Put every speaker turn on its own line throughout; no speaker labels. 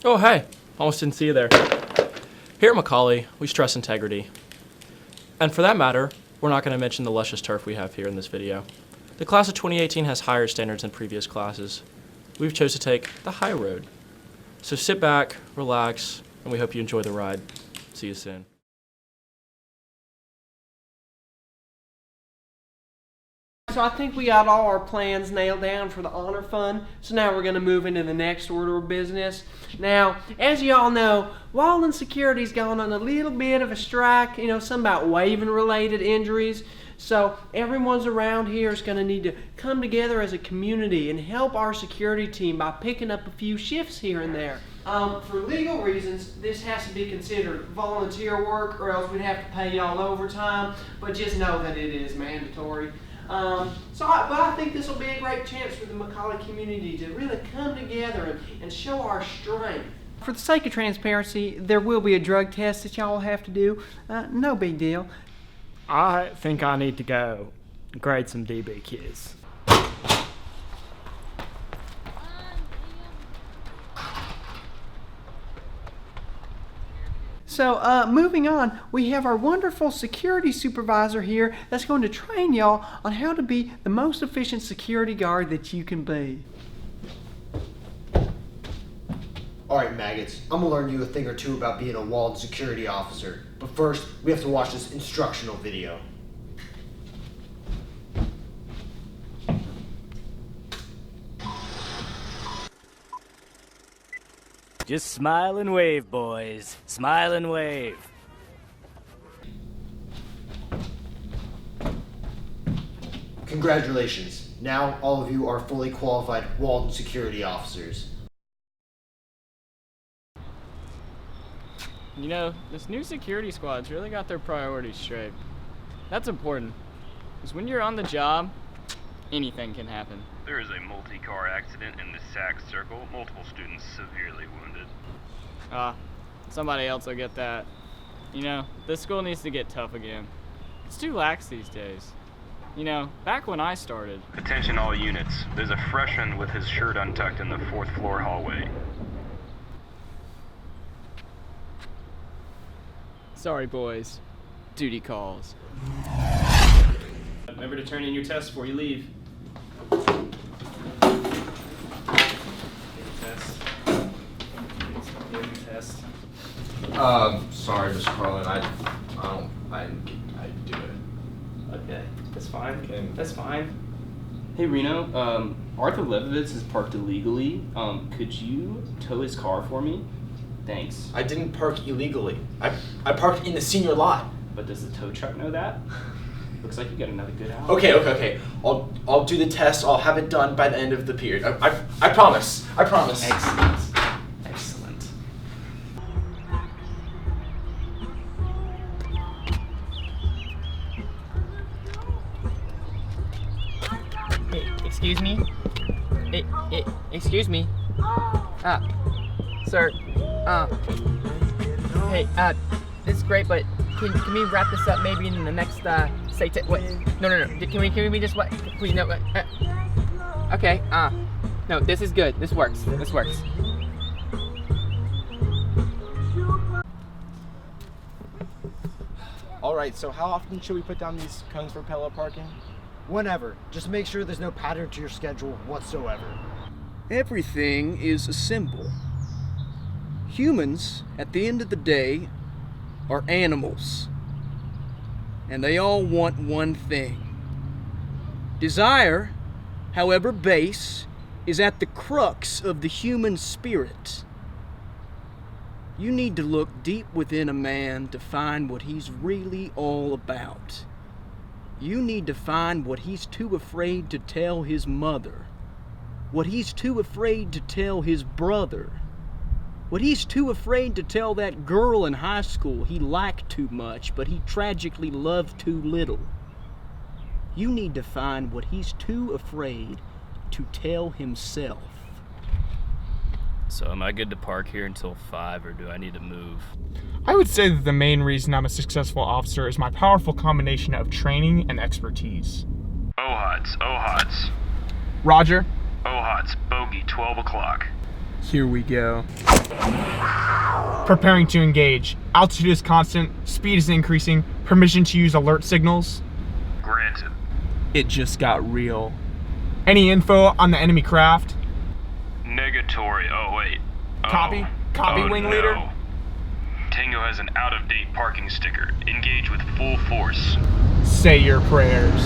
Oh, hey. Almost didn't see you there. Here at Macaulay, we stress integrity. And for that matter, we're not going to mention the luscious turf we have here in this video. The class of 2018 has higher standards than previous classes. We've chose to take the high road. So sit back, relax, and we hope you enjoy the ride. See you soon.
So I think we got all our plans nailed down for the honor fund. So now we're going to move into the next order of business. Now, as you all know, Walden Security's gone on a little bit of a strike. Some about waving related injuries. So everyone's around here is going to need to come together as a community and help our security team by picking up a few shifts here and there. For legal reasons, this has to be considered volunteer work, or else we'd have to pay y'all overtime. But just know that it is mandatory. But I think this will be a great chance for the Macaulay community to really come together and show our strength. For the sake of transparency, there will be a drug test that y'all have to do. No big deal.
I think I need to go grade some DB kids.
So moving on, we have our wonderful security supervisor here that's going to train y'all on how to be the most efficient security guard that you can be.
Alright, maggots, I'm gonna learn you a thing or two about being a Walden security officer. But first, we have to watch this instructional video.
Just smile and wave, boys. Smile and wave.
Congratulations. Now all of you are fully qualified Walden security officers.
This new security squad's really got their priorities straight. That's important, because when you're on the job, anything can happen.
There is a multi-car accident in the Saks Circle. Multiple students severely wounded.
Somebody else will get that. This school needs to get tough again. It's too lax these days. Back when I started.
Attention all units. There's a freshman with his shirt untucked in the 4th floor hallway.
Sorry, boys. Duty calls.
Remember to turn in your test before you leave.
Sorry, Mr. Carlin. I didn't do it.
Okay, that's fine.
Okay.
That's fine. Hey Reno, Arthur Levovitz is parked illegally. Could you tow his car for me? Thanks.
I didn't park illegally. I parked in the senior lot.
But does the tow truck know that? Looks like you got another good hour.
Okay. I'll do the test. I'll have it done by the end of the period. I promise. I promise.
Excellent.
Hey, excuse me? Excuse me? Sir, hey, this is great, but can we wrap this up maybe in the next, what? No. Can we just, what? Please, no, okay, no, this is good. This works.
Alright, so how often should we put down these cones for parallel parking?
Whenever. Just make sure there's no pattern to your schedule whatsoever.
Everything is a symbol. Humans, at the end of the day, are animals. And they all want one thing. Desire, however base, is at the crux of the human spirit. You need to look deep within a man to find what he's really all about. You need to find what he's too afraid to tell his mother, what he's too afraid to tell his brother, what he's too afraid to tell that girl in high school he liked too much, but he tragically loved too little. You need to find what he's too afraid to tell himself.
So am I good to park here until 5, or do I need to move?
I would say that the main reason I'm a successful officer is my powerful combination of training and expertise.
OHOTS.
Roger.
OHOTS, bogey, 12 o'clock.
Here we go.
Preparing to engage. Altitude is constant, speed is increasing, permission to use alert signals.
Granted.
It just got real.
Any info on the enemy craft?
Negatory. Oh, wait.
Copy. Copy,
Oh,
wing
no.
leader.
Tango has an out-of-date parking sticker. Engage with full force.
Say your prayers.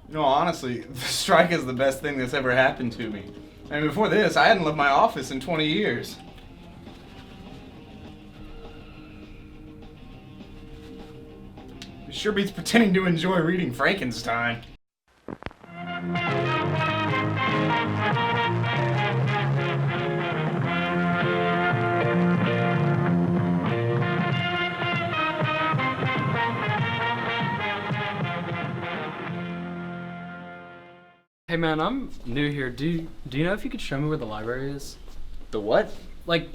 No, honestly, the strike is the best thing that's ever happened to me. I mean, before this, I hadn't left my office in 20 years. It sure beats pretending to enjoy reading Frankenstein.
Hey man, I'm new here. Do you know if you could show me where the library is?
The what?
Like,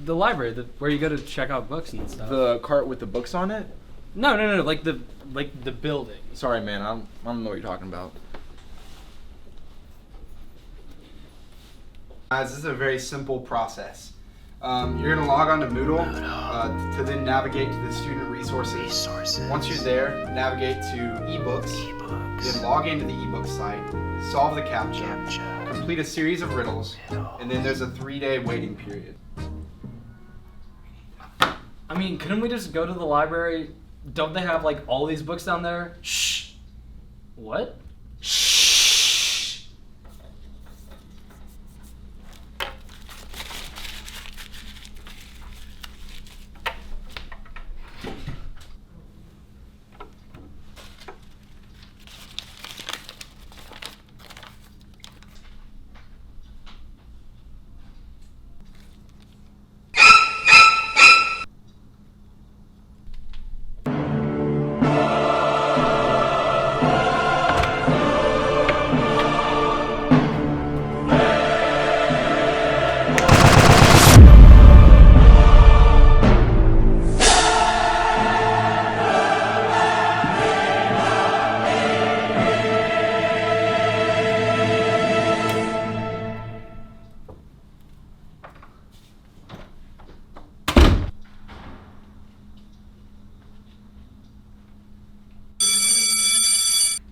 the library, where you go to check out books and stuff.
The cart with the books on it?
No, like the building.
Sorry, man, I don't know what you're talking about. Guys, this is a very simple process. You're gonna log on to Moodle to then navigate to the student resources. Once you're there, navigate to ebooks, then log into the ebook site, solve the CAPTCHA, complete a series of riddles, and then there's a 3-day waiting period.
I mean, couldn't we just go to the library? Don't they have like all these books down there? Shh. What?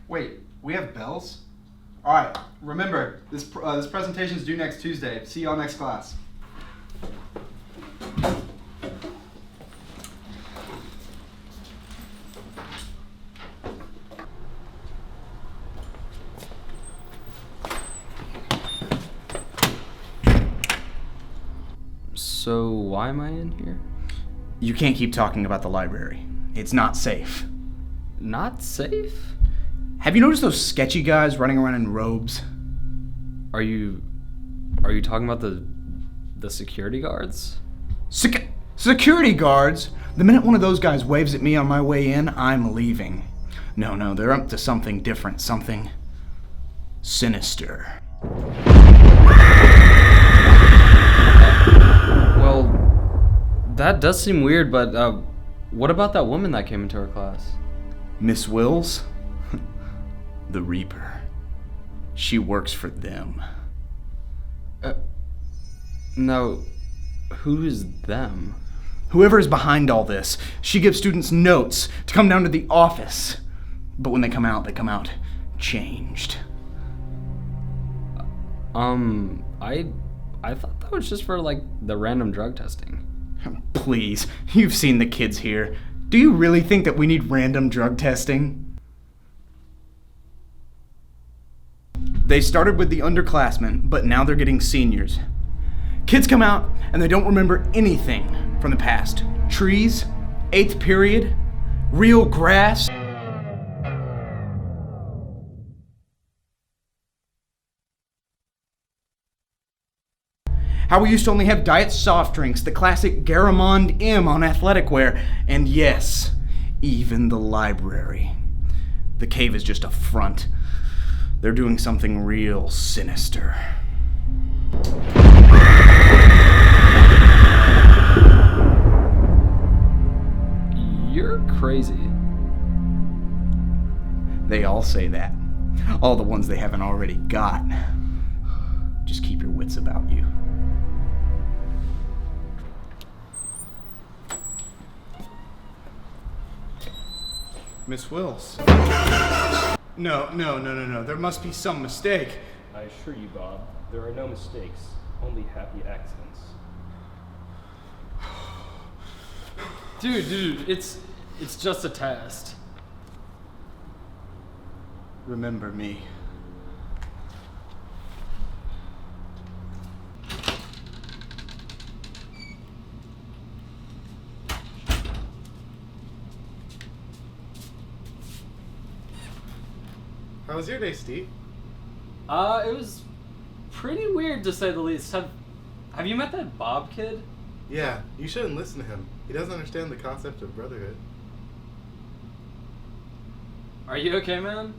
Wait, we have bells? Alright, remember, this presentation is due next Tuesday. See y'all next class.
So why am I in here?
You can't keep talking about the library. It's not safe.
Not safe?
Have you noticed those sketchy guys running around in robes?
Are you talking about the security guards?
Security guards? The minute one of those guys waves at me on my way in, I'm leaving. No, they're up to something different, something sinister.
Well, that does seem weird, but what about that woman that came into our class?
Miss Wills? The Reaper. She works for them.
No, who is them?
Whoever is behind all this. She gives students notes to come down to the office. But when they come out changed.
I thought that was just for like the random drug testing.
Please, you've seen the kids here. Do you really think that we need random drug testing? They started with the underclassmen, but now they're getting seniors. Kids come out and they don't remember anything from the past. Trees, 8th period, real grass. How we used to only have diet soft drinks, the classic Garamond M on athletic wear, and yes, even the library. The cave is just a front. They're doing something real sinister.
You're crazy.
They all say that. All the ones they haven't already got. Just keep your wits about you.
Miss Wills. No. There must be some mistake.
I assure you, Bob, there are no mistakes, only happy accidents.
Dude, it's just a test.
Remember me.
How was your day, Steve?
It was pretty weird to say the least. Have you met that Bob kid?
Yeah, you shouldn't listen to him. He doesn't understand the concept of brotherhood.
Are you okay, man?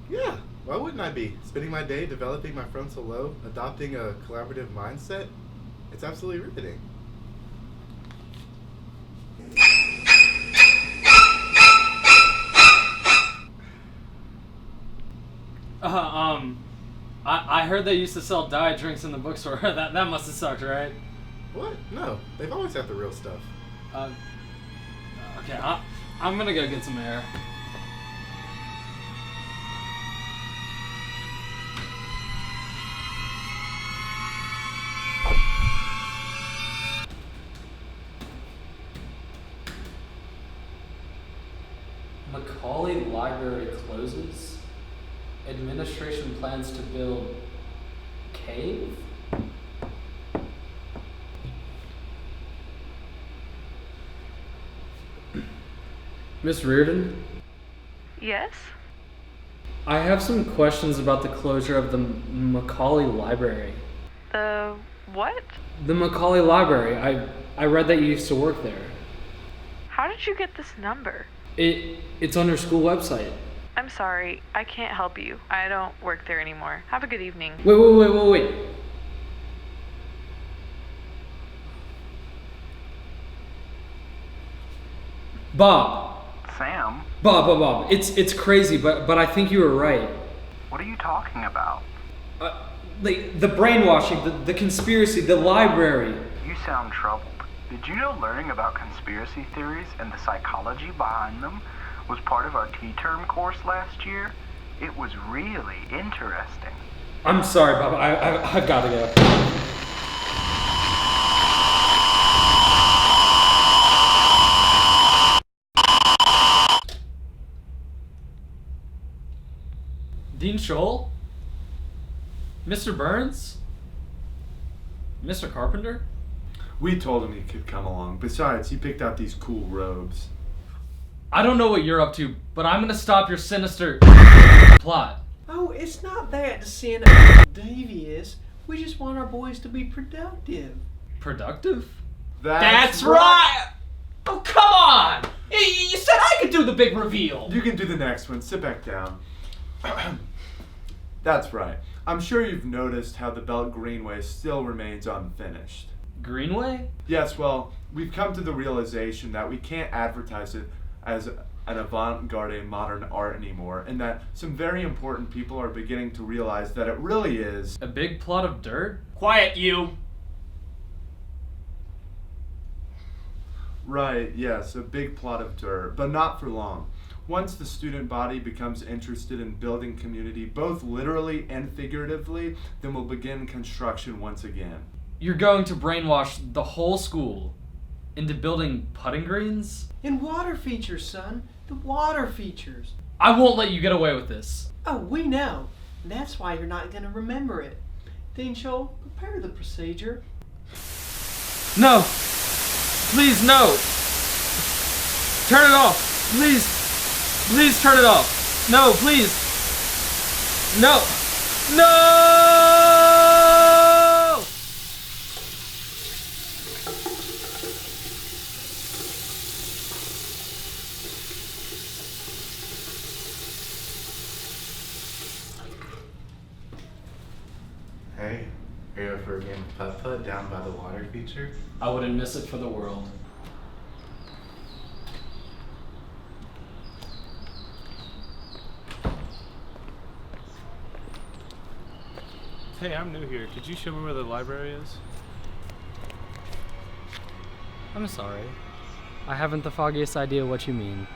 Yeah, why wouldn't I be? Spending my day developing my frontal lobe, adopting a collaborative mindset? It's absolutely riveting.
I heard they used to sell diet drinks in the bookstore. that must have sucked, right?
What? No, they've always had the real stuff.
Okay, I'm gonna go get some air. Macaulay Library closes. Administration plans to build cave? Miss Reardon?
Yes?
I have some questions about the closure of the Macaulay Library.
The what?
The Macaulay Library. I read that you used to work there.
How did you get this number?
It's on your school website.
I'm sorry, I can't help you. I don't work there anymore. Have a good evening.
Wait. Bob.
Sam?
Bob. It's crazy, but I think you were right.
What are you talking about?
The brainwashing, the conspiracy, the library.
You sound troubled. Did you know learning about conspiracy theories and the psychology behind them was part of our T-term course last year? It was really interesting.
I'm sorry, Bob. I've got to go. Dean Scholl? Mr. Burns? Mr. Carpenter?
We told him he could come along. Besides, he picked out these cool robes.
I don't know what you're up to, but I'm gonna stop your sinister plot.
Oh, it's not that to sin devious. We just want our boys to be productive.
Productive?
That's
right! Oh, come on! You said I could do the big reveal!
You can do the next one. Sit back down. That's right. I'm sure you've noticed how the Belt Greenway still remains unfinished.
Greenway?
Yes, well, we've come to the realization that we can't advertise it as an avant-garde modern art anymore, and that some very important people are beginning to realize that it really is
a big plot of dirt?
Quiet, you!
Right, yes, a big plot of dirt, but not for long. Once the student body becomes interested in building community, both literally and figuratively, then we'll begin construction once again.
You're going to brainwash the whole school into building putting greens?
And water features, son. The water features.
I won't let you get away with this.
Oh, we know. That's why you're not going to remember it. Dean Scholl, prepare the procedure.
No! Please, no! Turn it off! Please! Please turn it off! No, please! No! No!
Hey, are you up for a game of putt-putt down by the water feature?
I wouldn't miss it for the world.
Hey, I'm new here. Could you show me where the library is?
I'm sorry. I haven't the foggiest idea what you mean.